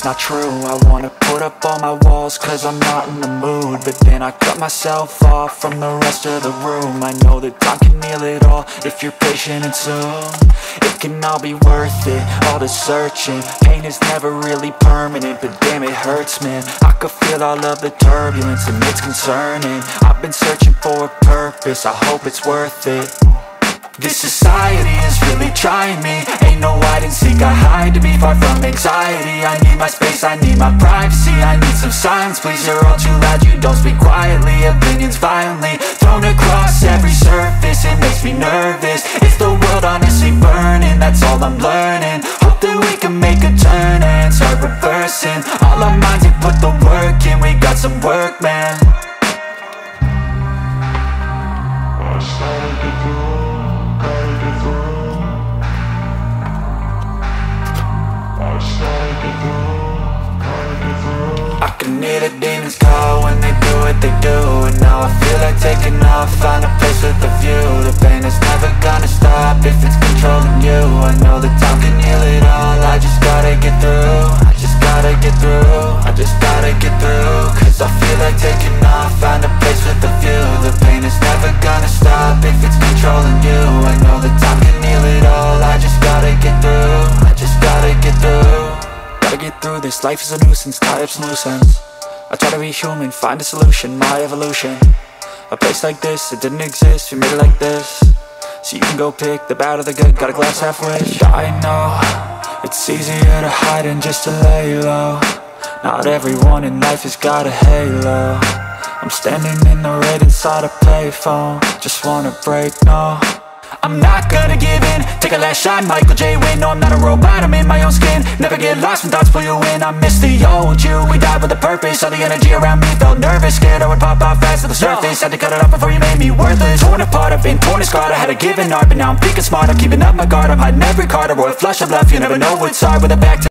not true. I wanna put up all my walls cause I'm not in the mood, but then I cut myself off from the rest of the room. I know that time can heal it all if you're patient and soon it can all be worth it, all the searching. Pain is never really permanent, but damn it hurts, man. I could feel all of the turbulence and it's concerning. I've been searching for a purpose, I hope it's worth it. This society is really trying me. Ain't no hide and seek, I hide to be far from anxiety. I need my space, I need my privacy. I need some silence, please, you're all too loud. You don't speak quietly, opinions violently thrown across every surface. It makes me nervous, is the world honestly burning? That's all I'm learning. Hope that we can make a turn and start reversing all our minds and put the work in. We got some work, man. I can hear the demons call when they do what they do, and now I feel like taking off, find a place with a view. The pain is never gonna stop if it's controlling you. I know that time can heal it all, I just gotta get through. I just gotta get through, I just gotta get through. Cause I feel like taking off, find a place with a view. The pain is never gonna stop if it's controlling you. I know that time can heal it all, I just gotta get through. I just gotta get through. Gotta get through this, life is a nuisance, tie up some loose ends. I try to be human, find a solution, my evolution. A place like this, it didn't exist, we made it like this. So you can go pick the bad or the good, got a glass half wish. I know, it's easier to hide than just to lay low. Not everyone in life has got a halo. I'm standing in the red inside a payphone, just wanna break, no. I'm not gonna give in, take a last shot, Michael J. Win. No, I'm not a robot, I'm in my own skin. Never get lost when thoughts pull you in. I miss the old you, we died with a purpose. All the energy around me felt nervous, scared I would pop out fast to the surface. Had to cut it off before you made me worthless. Torn apart, I've been torn and scarred. I had a given art, but now I'm thinking smart. I'm keeping up my guard, I'm hiding every card. A royal flush of love, you never know what's hard with a back to